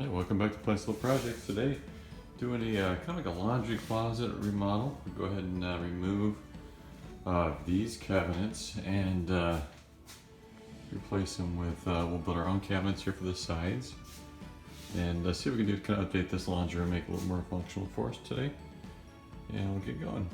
Hey, welcome back to Flexible Projects. Today, doing a kind of like a laundry closet remodel. We'll go ahead and remove these cabinets and replace them with, we'll build our own cabinets here for the sides. And see what we can do to kind of update this laundry room, make it a little more functional for us today. And we'll get going.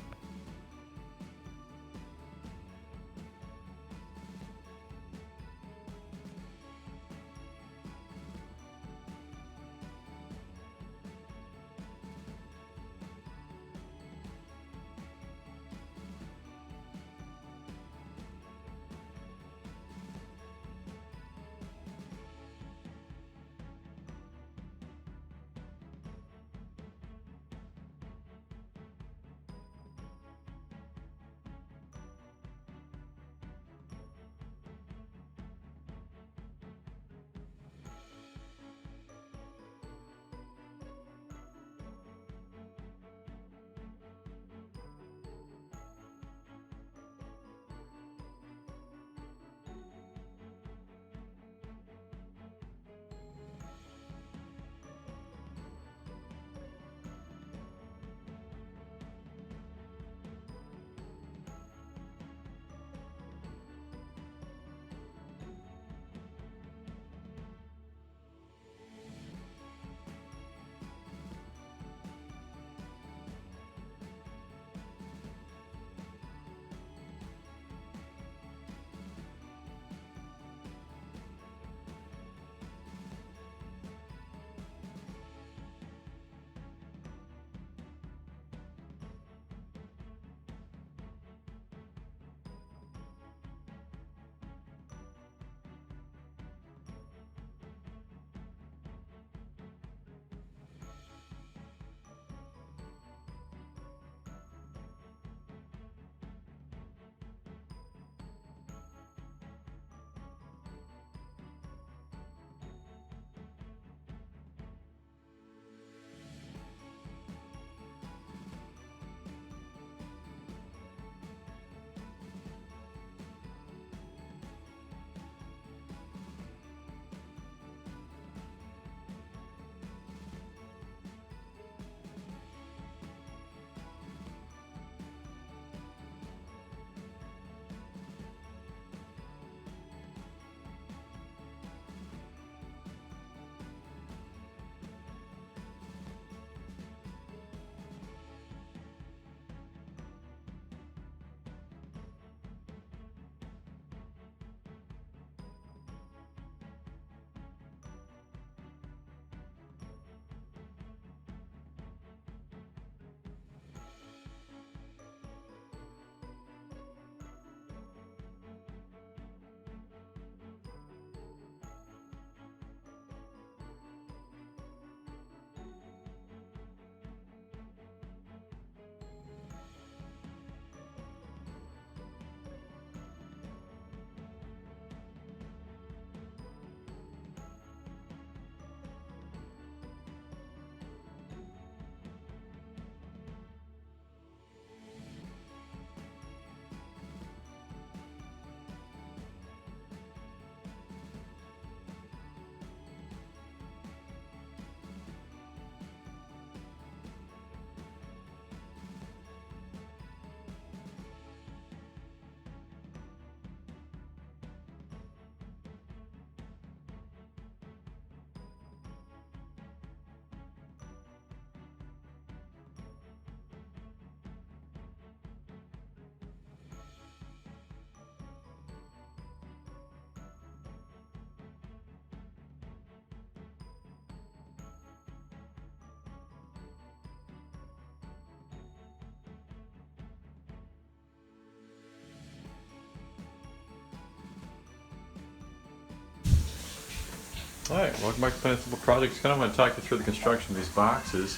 Alright, welcome back to Flexible Projects. Kind of want to talk you through the construction of these boxes.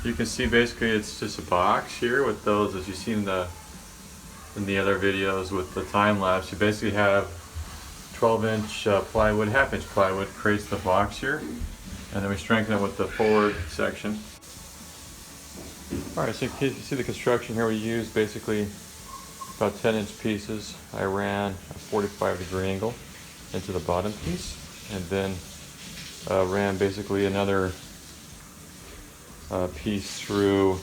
You can see basically it's just a box here with those, as you've seen in the other videos with the time lapse. You basically have 12-inch plywood, half-inch plywood creates the box here, and then we strengthen it with the forward section. Alright, so you see the construction here. We use basically about 10-inch pieces. I ran a 45-degree angle into the bottom piece, and then ran basically another piece through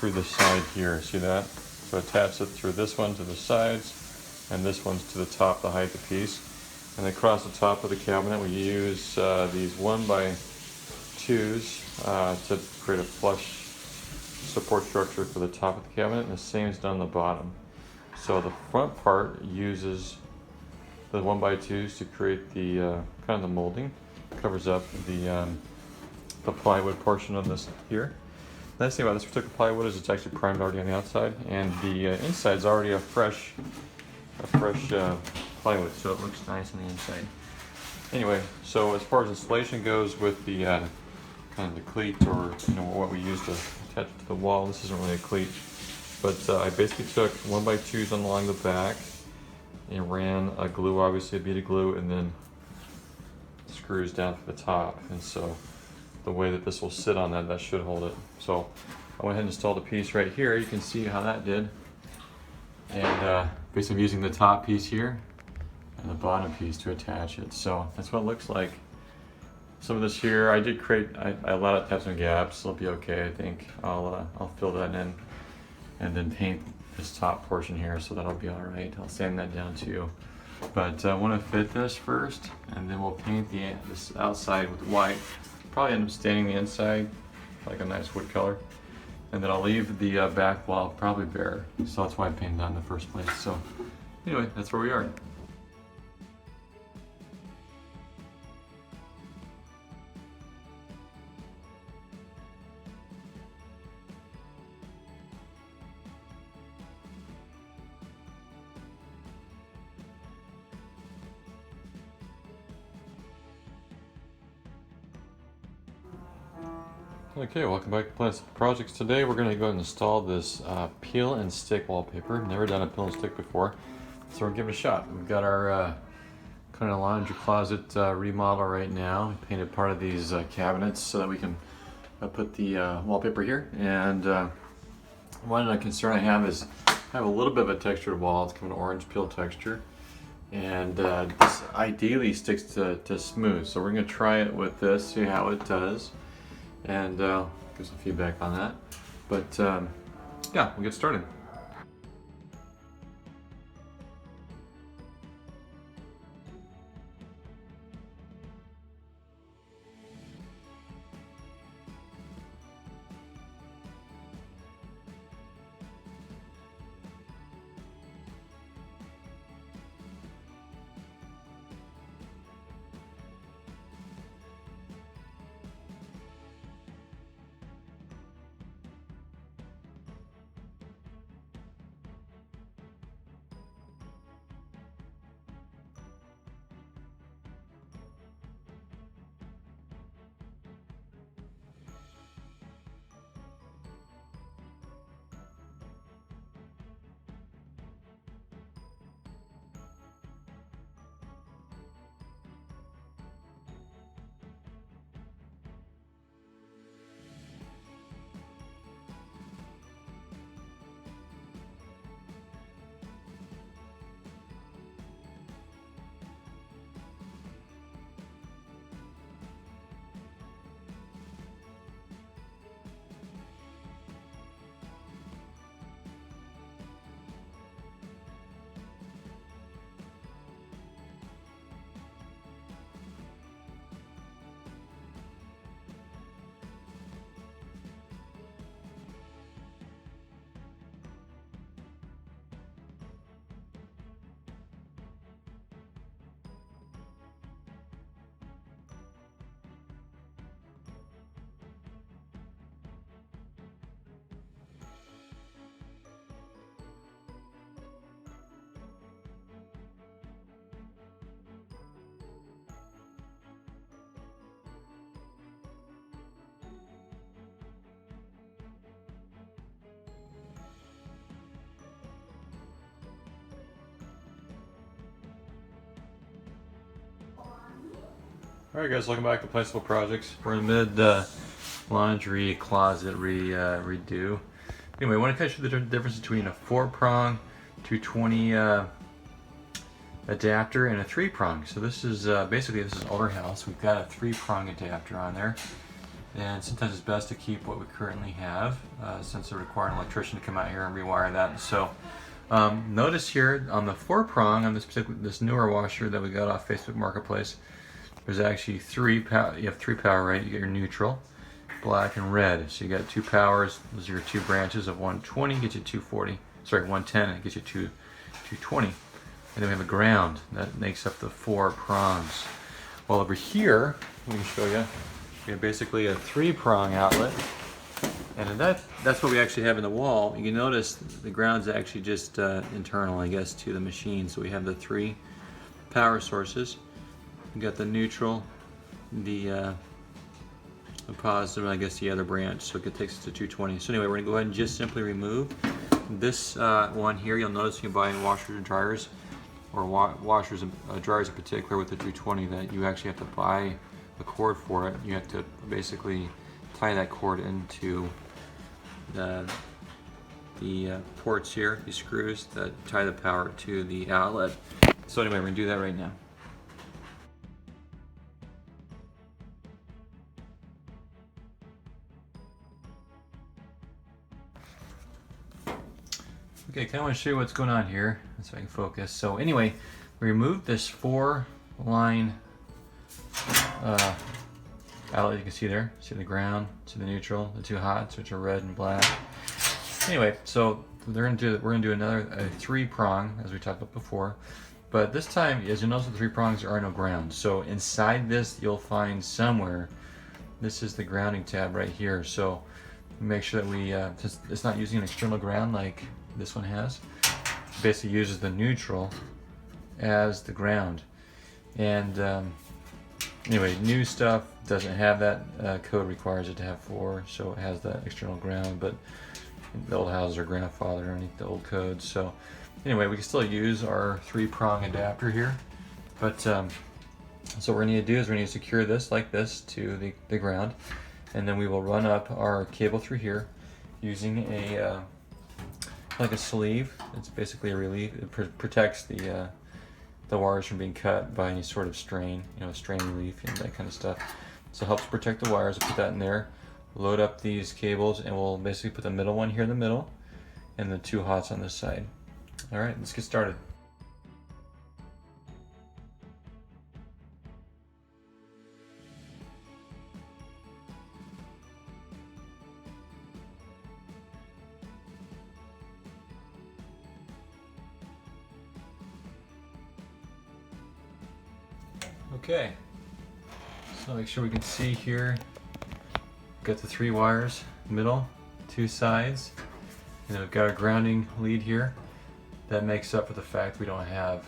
the side here. See that? So attach it through this one to the sides, and this one's to the top to hide the piece. And across the top of the cabinet, we use these 1x2s to create a flush support structure for the top of the cabinet, and the same is done on the bottom. So the front part uses the 1x2s to create the kind of the molding, covers up the plywood portion of this here. Nice thing about this particular plywood is it's actually primed already on the outside, and the inside is already a fresh plywood, so it looks nice on the inside. Anyway, so as far as installation goes with the kind of the cleat, or what we use to attach it to the wall, this isn't really a cleat, but I basically took 1x2s along the back and ran a glue, obviously a bead of glue, and then screws down to the top, and so the way that this will sit on that should hold it. So I went ahead and installed a piece right here. You can see how that did. And basically using the top piece here and the bottom piece to attach it. So that's what it looks like. Some of this here, I did create, I allowed it to have some gaps. It'll be okay, I think. I'll fill that in and then paint this top portion here, so that'll be all right. I'll sand that down too. But I want to fit this first, and then we'll paint this outside with white. Probably end up staining the inside like a nice wood color, and then I'll leave the back wall probably bare, so that's why I painted that in the first place. So anyway, that's where we are. Okay, welcome back to Planet Projects. Today we're going to go and install this peel and stick wallpaper. Never done a peel and stick before, so we're giving it a shot. We've got our kind of laundry closet remodel right now. We painted part of these cabinets so that we can put the wallpaper here. And one concern I have is I have a little bit of a textured wall. It's kind of an orange peel texture, and this ideally sticks to smooth. So we're going to try it with this, see how it does, and give some feedback on that. But yeah, we'll get started. Alright guys, welcome back to Placeable Projects. We're in mid laundry closet redo. Anyway, I want to kind of show the difference between a 4-prong 220 adapter and a 3-prong. So this is basically, this is our house. We've got a 3-prong adapter on there, and sometimes it's best to keep what we currently have since it requires an electrician to come out here and rewire that. So notice here on the 4-prong on this newer washer that we got off Facebook Marketplace, there's actually 3 power. You have 3 power, right? You get your neutral, black, and red. So you got 2 powers. Those are your 2 branches of 120 gets you 240. Sorry, 110 and it gets you 220. And then we have a ground that makes up the 4 prongs. Well, over here, let me show you. We have basically a 3-prong outlet, and that's what we actually have in the wall. You can notice the ground's actually just internal, I guess, to the machine. So we have the 3 power sources. We got the neutral, the positive, and I guess the other branch. So it takes us to 220. So anyway, we're gonna go ahead and just simply remove this one here. You'll notice you can buy washers and dryers, or washers and dryers in particular with the 220, that you actually have to buy a cord for it. You have to basically tie that cord into the ports here, these screws that tie the power to the outlet. So anyway, we're gonna do that right now. Okay, kind of want to show you what's going on here, so I can focus. So anyway, we removed this 4-line outlet. You can see there. See the ground, see the neutral, the 2 hots, which are red and black. Anyway, so we're gonna do another 3-prong, as we talked about before. But this time, as you notice, the 3 prongs, there are no grounds. So inside this, you'll find somewhere. This is the grounding tab right here. So make sure that we, since it's not using an external ground like this one has, it basically uses the neutral as the ground. And anyway, new stuff doesn't have that. Code requires it to have 4, so it has that external ground, but the old houses are grandfathered underneath the old code. So anyway, we can still use our 3-prong adapter here, but so what we're going to do is we're going to secure this like this to the ground, and then we will run up our cable through here using a like a sleeve. It's basically a relief. It protects the wires from being cut by any sort of strain, strain relief and that kind of stuff. So it helps protect the wires. I'll put that in there, load up these cables, and we'll basically put the middle one here in the middle and the 2 hots on this side. All right, let's get started. Okay, so make sure we can see here. Got the 3 wires, middle, 2 sides, and then we've got our grounding lead here. That makes up for the fact we don't have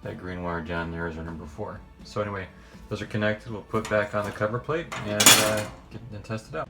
that green wire down there as our number 4. So anyway, those are connected. We'll put back on the cover plate and test it out.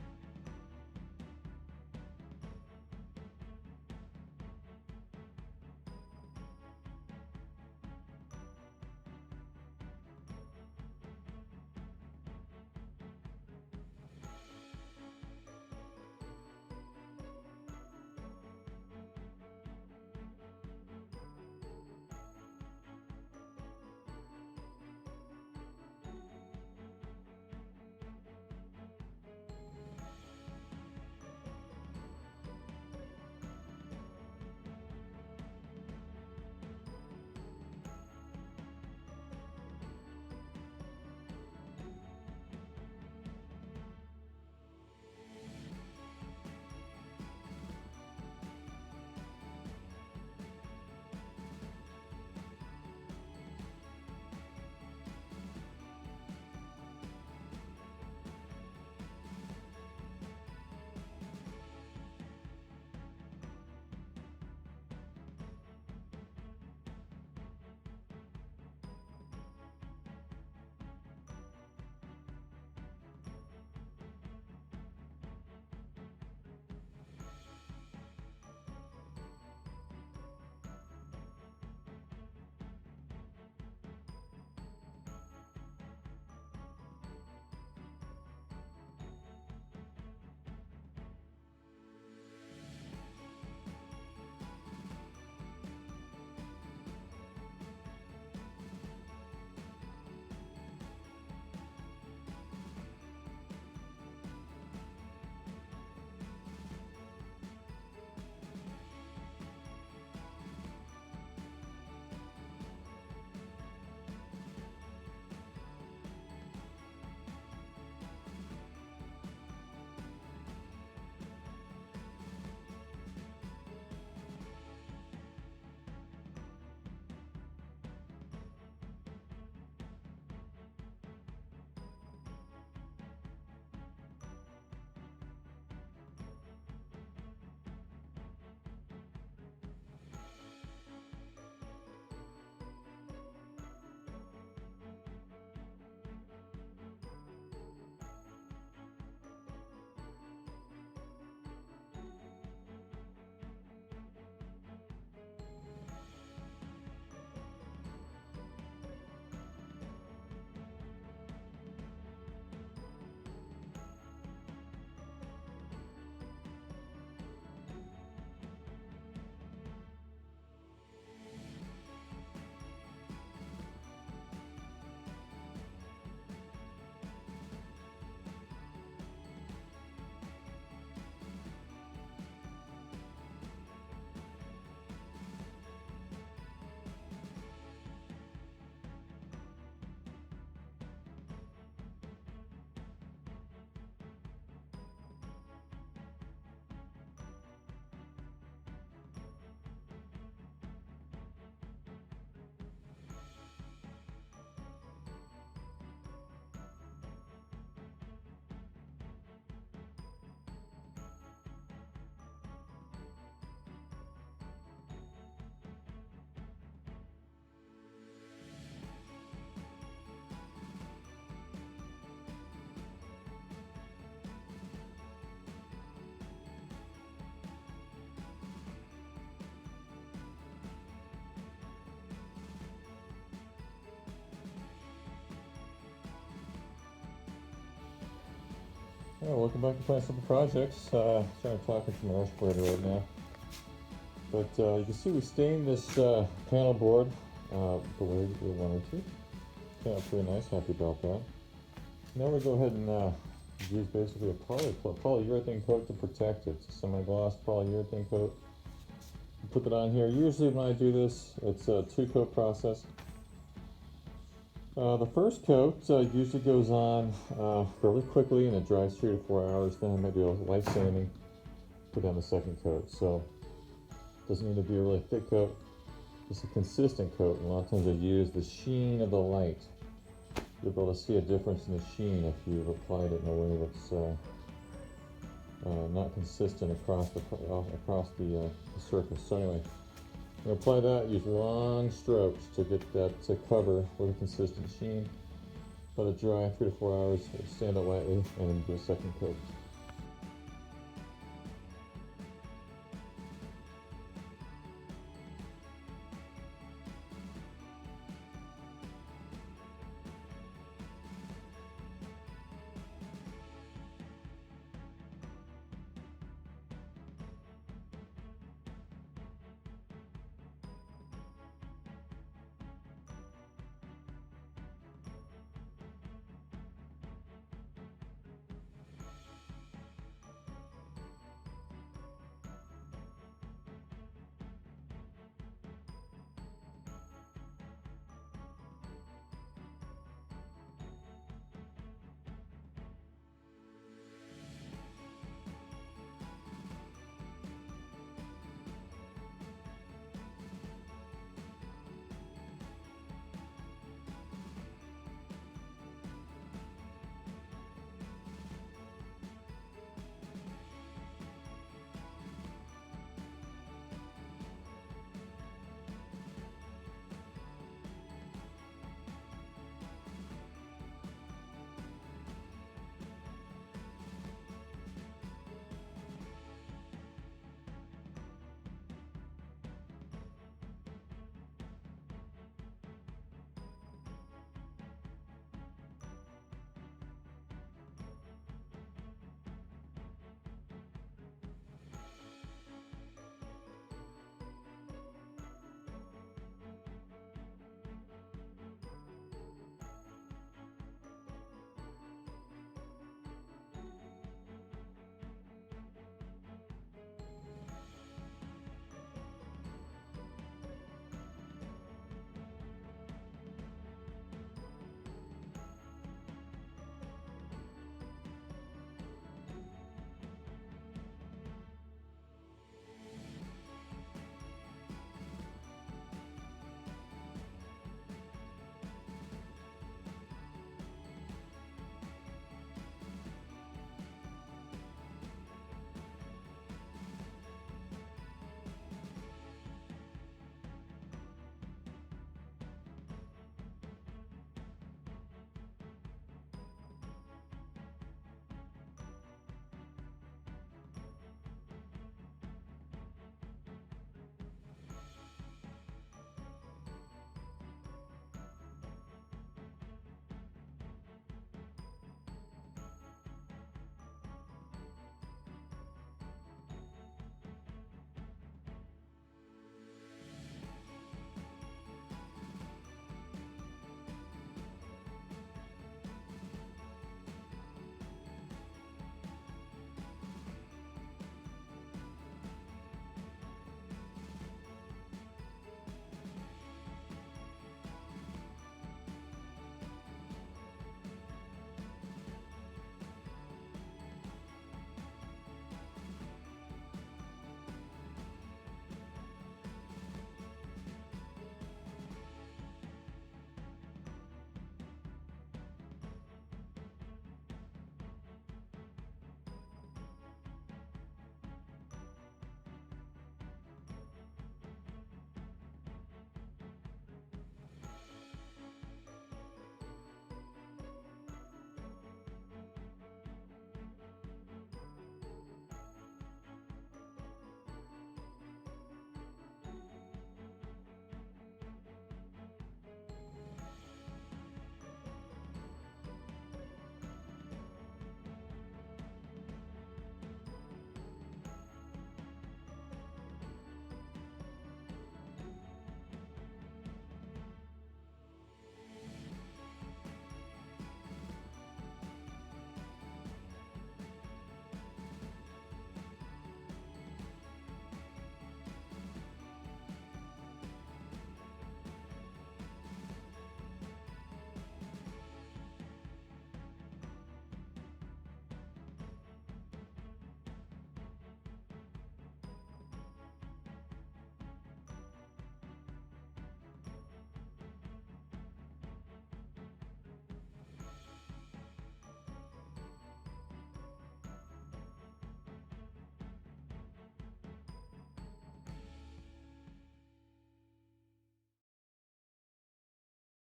Welcome back to Plain Simple Projects. Sorry I'm talking from an illustrator right now. But you can see we stained this panel board the way we wanted to. Turned out pretty nice, happy about that. Now we go ahead and use basically a polyurethane coat to protect it. It's a semi-gloss polyurethane coat. Put that on here. Usually when I do this, it's a 2-coat process. The first coat usually goes on fairly quickly and it dries 3 to 4 hours. Then I might do a light sanding, put on the second coat. So it doesn't need to be a really thick coat, just a consistent coat. And a lot of times I use the sheen of the light. You'll be able to see a difference in the sheen if you've applied it in a way that's not consistent across the surface. So anyway, I'm going to apply that, use long strokes to get that to cover with a consistent sheen. Let it dry 3 to 4 hours, stand it lightly, and then do a second coat.